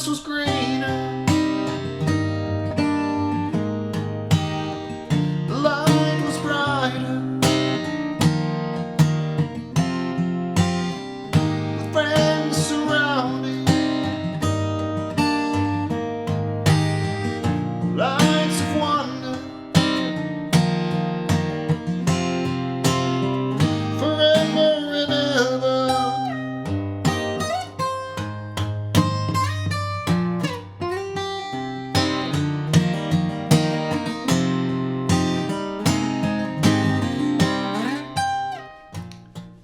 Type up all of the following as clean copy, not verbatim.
grass was greener, the light was brighter, with friends surrounding, lights of wonder, forever and ever.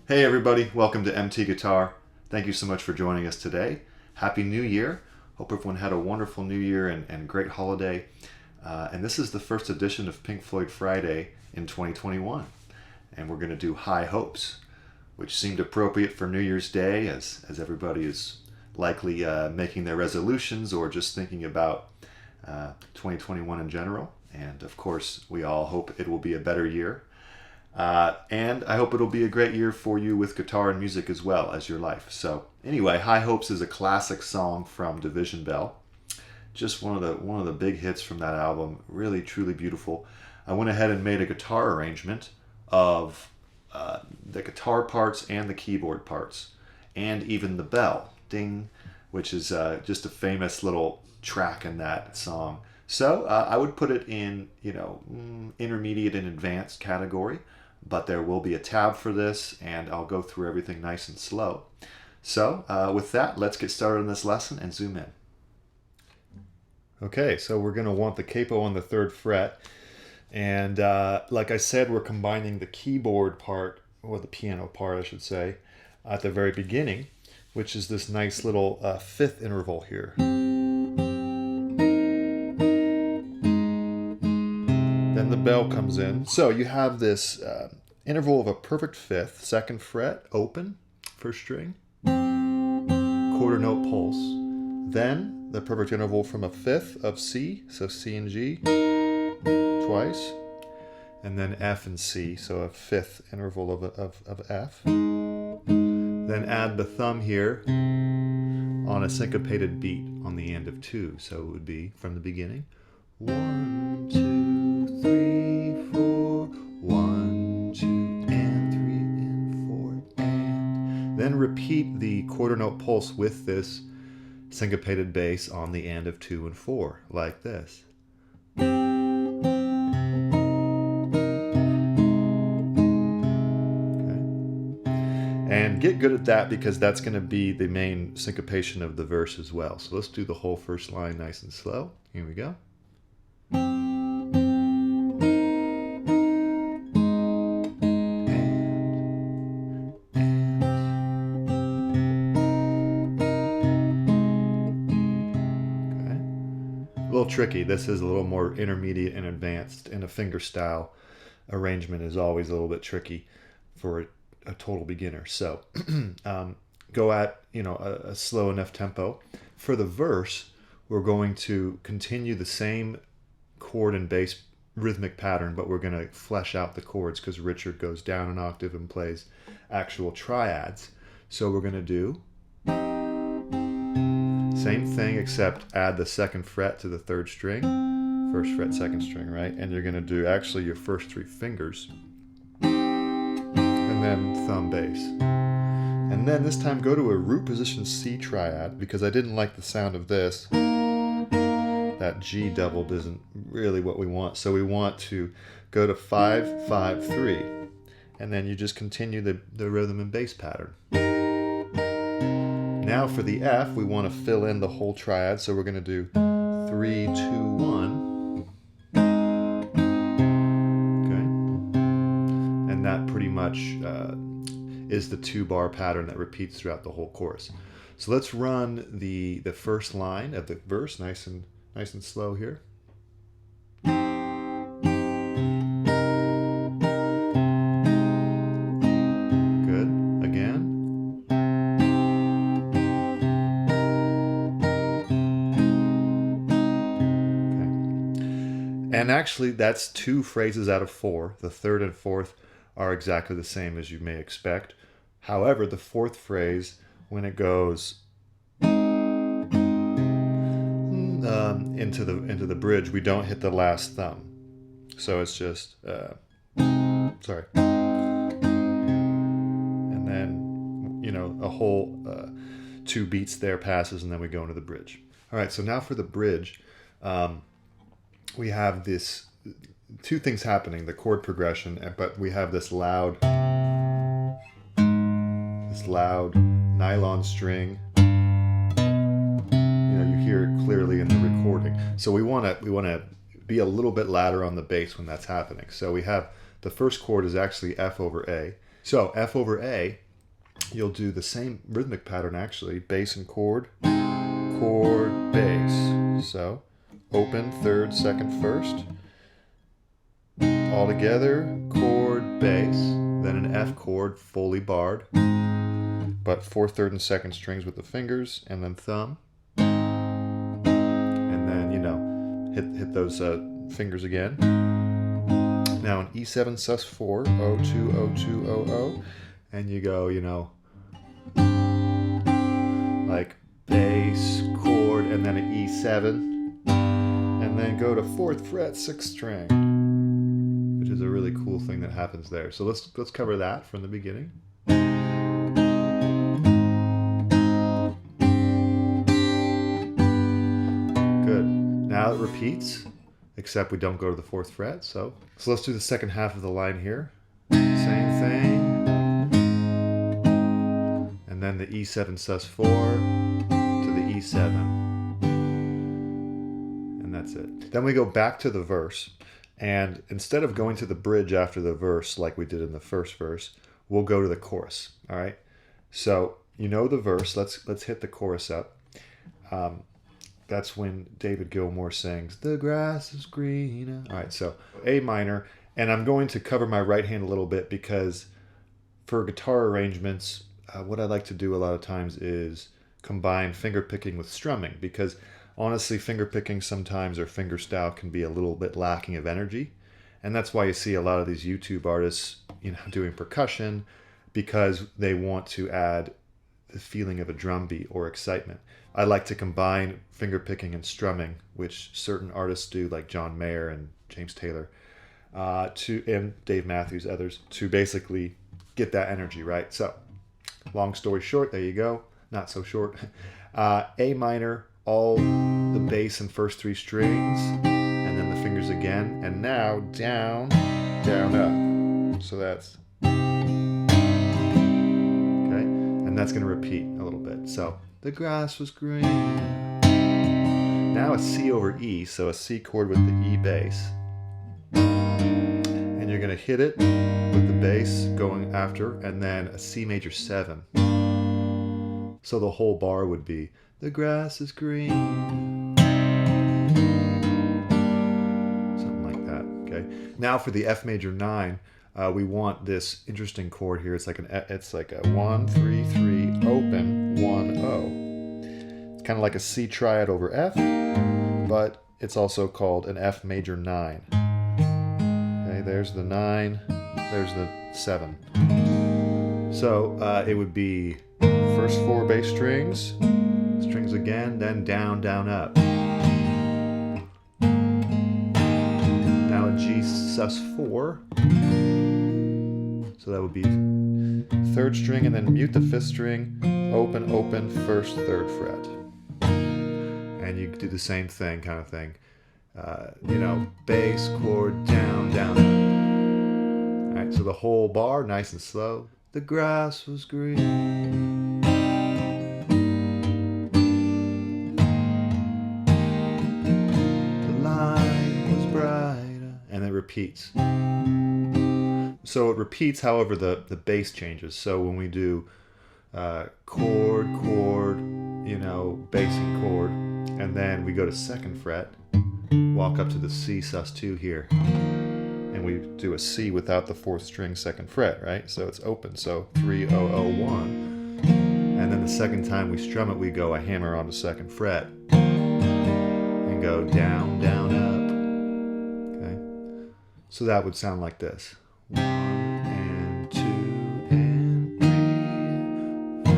Hey everybody, welcome to MT Guitar. Thank you so much for joining us today. Happy New Year. Hope everyone had a wonderful New Year and great holiday. And this is the first edition of Pink Floyd Friday in 2021. And we're going to do High Hopes, which seemed appropriate for New Year's Day as everybody is likely making their resolutions or just thinking about 2021 in general. And of course, we all hope it will be a better year. And I hope it'll be a great year for you with guitar and music as well as your life. So anyway, High Hopes is a classic song from Division Bell. Just one of the big hits from that album. Really, truly beautiful. I went ahead and made a guitar arrangement of the guitar parts and the keyboard parts, and even the bell, ding, which is just a famous little track in that song. So I would put it in, intermediate and advanced category. But there will be a tab for this, and I'll go through everything nice and slow. So with that, let's get started on this lesson and zoom in. Okay, so we're going to want the capo on the 3rd fret. And like I said, we're combining the keyboard part, or the piano part, I should say, at the very beginning, which is this nice little 5th interval here. Then the bell comes in. So you have this interval of a perfect 5th, 2nd fret, open, 1st string, quarter note pulse. Then the perfect interval from a 5th of C, so C and G, twice, and then F and C, so a 5th interval of F. Then add the thumb here on a syncopated beat on the end of 2, so it would be from the beginning. 1, 2, 3, 4, 1, 2, and 3, and 4, and. Then repeat the quarter note pulse with this syncopated bass on the end of 2 and 4, like this. Okay. And get good at that because that's going to be the main syncopation of the verse as well. So let's do the whole first line nice and slow. Here we go. A little tricky. This is a little more intermediate and advanced, and a fingerstyle arrangement is always a little bit tricky for a total beginner. So go at a slow enough tempo. For the verse, we're going to continue the same chord and bass rhythmic pattern, but we're going to flesh out the chords because Richard goes down an octave and plays actual triads. So we're going to do same thing, except add the 2nd fret to the 3rd string, 1st fret, 2nd string, right? And you're going to do actually your first 3 fingers, and then thumb bass. And then this time go to a root position C triad, because I didn't like the sound of this. That G doubled isn't really what we want. So we want to go to 5, 5, 3. And then you just continue the rhythm and bass pattern. Now for the F, we want to fill in the whole triad. So we're going to do 3, 2, 1. Okay. And that pretty much is the 2-bar pattern that repeats throughout the whole chorus. So let's run the first line of the verse nice and slow here. Good. Again. Okay. And actually, that's 2 phrases out of 4. The 3rd and 4th are exactly the same as you may expect. However, the 4th phrase, when it goes into the bridge, we don't hit the last thumb. So it's just, sorry. And then, you know, a whole 2 beats there passes, and then we go into the bridge. All right, so now for the bridge, we have this 2 things happening, the chord progression, but we have this loud nylon string. You know, you hear it clearly in the recording. So we want to be a little bit louder on the bass when that's happening. So we have the first chord is actually F over A. So F over A, you'll do the same rhythmic pattern actually, bass and chord, bass. So open, 3rd, 2nd, 1st. All together, chord, bass, then an F chord, fully barred, but 4th, 3rd, and 2nd strings with the fingers, and then thumb. And then, you know, hit those fingers again. Now an E7 sus4, O2, O2, O, and you go, you know, like bass, chord, and then an E7, and then go to 4th fret, 6th string, which is a really cool thing that happens there. So let's cover that from the beginning. Good. Now it repeats, except we don't go to the 4th fret. So let's do the second half of the line here. Same thing. And then the E7 sus4 to the E7. And that's it. Then we go back to the verse. And instead of going to the bridge after the verse like we did in the first verse, we'll go to the chorus. All right. So you know the verse. Let's hit the chorus up. That's when David Gilmour sings, "The grass is greener." All right. So A minor, and I'm going to cover my right hand a little bit because for guitar arrangements, what I like to do a lot of times is combine finger picking with strumming, because honestly, finger picking sometimes or fingerstyle can be a little bit lacking of energy. And that's why you see a lot of these YouTube artists, you know, doing percussion, because they want to add the feeling of a drum beat or excitement. I like to combine finger picking and strumming, which certain artists do, like John Mayer and James Taylor, and Dave Matthews, others, to basically get that energy, right? So, long story short, there you go. Not so short. A minor, all the bass and first 3 strings, and then the fingers again, and now down, down, up. So that's okay, and that's going to repeat a little bit. So the grass was green. Now a C over E, so a C chord with the E bass, and you're going to hit it with the bass going after, and then a C major 7. So the whole bar would be, "The grass is green." Something like that, okay? Now for the F major 9, we want this interesting chord here. It's like a 1, 3, 3, open, 1, O. It's kind of like a C triad over F, but it's also called an F major 9. Okay, there's the 9, there's the 7. So it would be first 4 bass strings again, then down, down, up. Now a G sus4. So that would be 3rd string, and then mute the 5th string, open, open, 1st, 3rd fret. And you do the same thing, kind of thing. You know, bass, chord, down, down, up. All right, so the whole bar, nice and slow. The grass was green. Repeats. So it repeats, however, the bass changes. So when we do chord, you know, bass and chord, and then we go to 2nd fret, walk up to the C sus2 here, and we do a C without the 4th string 2nd fret, right? So it's open, so 3, 0, 0, 1. And then the second time we strum it, we go a hammer on the 2nd fret and go down, down, up. So that would sound like this. 1 and 2 and 3, 4.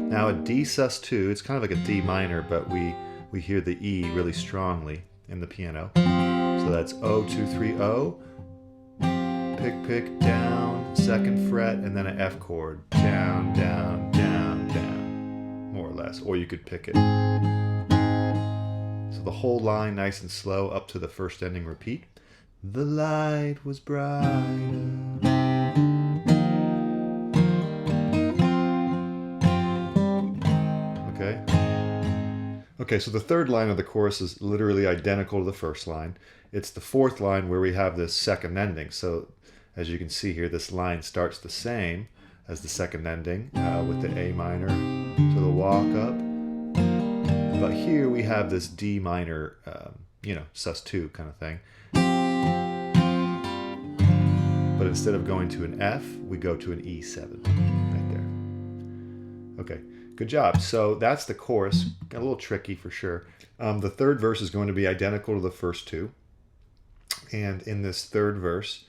Now a D sus2, it's kind of like a D minor, but we we hear the E really strongly in the piano. So that's O, 2, 3, O, pick, down, second fret, and then an F chord, down, down, down, down, more or less, or you could pick it. So the whole line nice and slow up to the first ending repeat. The light was brighter. Okay, so the third line of the chorus is literally identical to the first line. It's the fourth line where we have this second ending. So as you can see here, this line starts the same as the second ending with the A minor to the walk up. But here we have this D minor, sus2 kind of thing. But instead of going to an F, we go to an E7 right there. Okay. Good job. So that's the chorus. Got a little tricky for sure. The third verse is going to be identical to the first two. And in this third verse,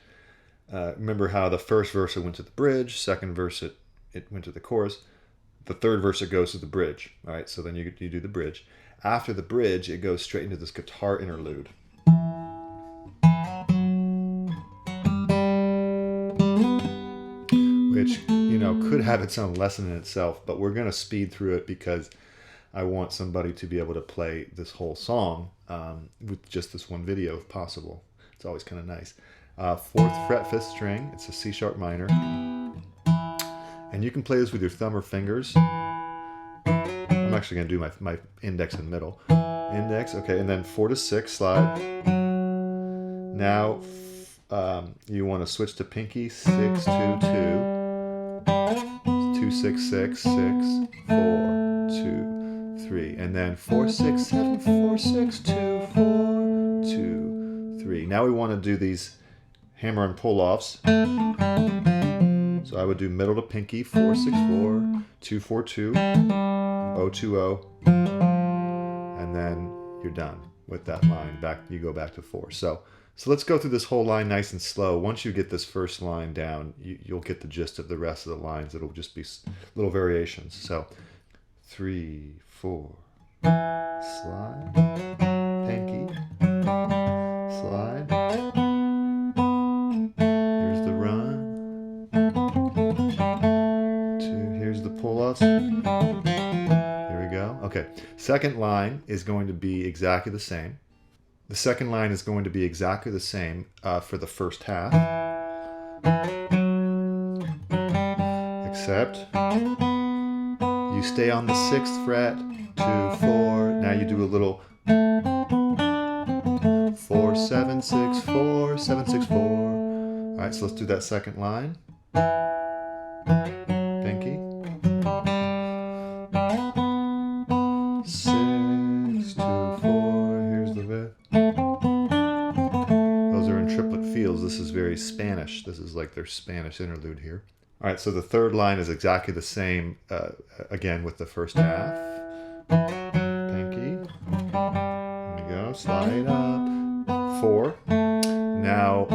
remember how the first verse it went to the bridge, second verse it went to the chorus. The third verse it goes to the bridge. All right, so then you do the bridge. After the bridge, it goes straight into this guitar interlude. Which, could have its own lesson in itself, but we're going to speed through it because I want somebody to be able to play this whole song with just this one video if possible. It's always kind of nice. 4th fret, 5th string. It's a C sharp minor. And you can play this with your thumb or fingers. I'm actually going to do my index and middle. Index, okay, and then 4 to 6 slide. Now you want to switch to pinky, 6, 2, 2. 2, 6, 6, 6, 4, 2, 3, and then 4, 6, 7, 4, 6, 2, 4, 2, 3. Now we want to do these hammer and pull offs. So I would do middle to pinky, 4, 6, 4, 2, 4, 2, O, 2, O, and then you're done with that line. You go back to 4. So let's go through this whole line nice and slow. Once you get this first line down, you'll get the gist of the rest of the lines. It'll just be little variations. So 3, 4, slide, pinky, slide. Here's the run. 2, here's the pull-ups. Here we go. Okay, second line is going to be exactly the same. The second line is going to be exactly the same for the first half, except you stay on the 6th fret, 2, 4. Now you do a little 4, 7, 6, 4, 7, 6, 4. All right, so let's do that second line. Pinky. 6, 2, 4. Here's the fifth. Those are in triplet feels. This is very Spanish. This is like their Spanish interlude here. All right, so the third line is exactly the same, again, with the first half. Pinky. There we go. Slide up. 4. Now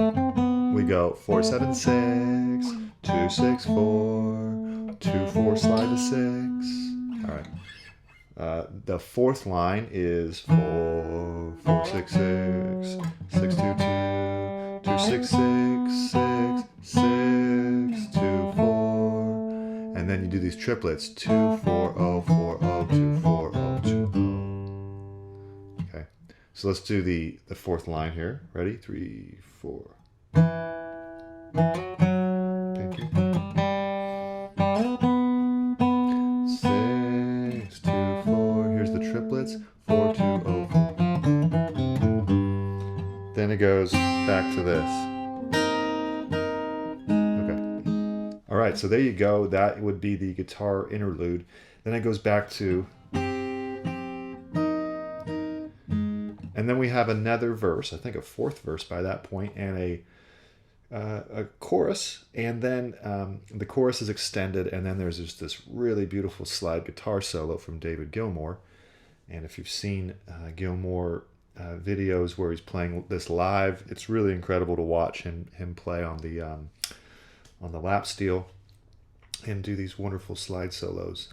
we go 4, 7, 6, 2, 6, 4, 2, 4, slide to 6. All right. The fourth line is 4, 4, 6, 6, 6, 2, 2, 2, 6, 6, 6, 6, 2, 4. And then you do these triplets, 2, 4, 0, 4, 0, 2, 4, 0, 2, 0. Okay, so let's do the fourth line here. Ready? 3, 4. Pinky. 6, 2, 4. Here's the triplets. 4, 2, 0, 4. Then it goes back to this. Okay. All right, so there you go. That would be the guitar interlude. Then it goes back to... And then we have another verse, I think a fourth verse by that point, and a chorus, and then the chorus is extended, and then there's just this really beautiful slide guitar solo from David Gilmour. And if you've seen Gilmour videos where he's playing this live, it's really incredible to watch him play on the lap steel and do these wonderful slide solos.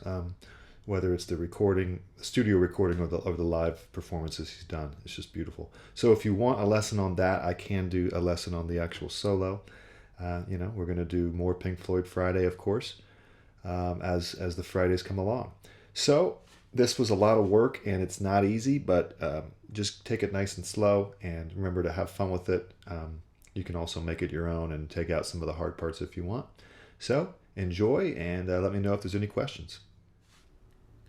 whether it's the recording, studio recording, or the live performances he's done. It's just beautiful. So if you want a lesson on that, I can do a lesson on the actual solo. We're going to do more Pink Floyd Friday, of course, as the Fridays come along. So this was a lot of work, and it's not easy, but just take it nice and slow, and remember to have fun with it. You can also make it your own and take out some of the hard parts if you want. So enjoy, and let me know if there's any questions.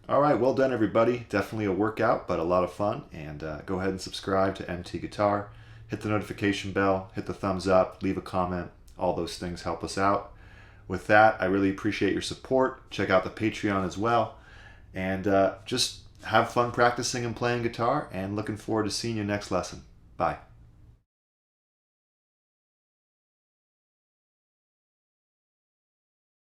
All right, well done, everybody. Definitely a workout, but a lot of fun. And go ahead and subscribe to MT Guitar. Hit the notification bell, hit the thumbs up, leave a comment. All those things help us out. With that, I really appreciate your support. Check out the Patreon as well. And just have fun practicing and playing guitar, and looking forward to seeing you next lesson. Bye.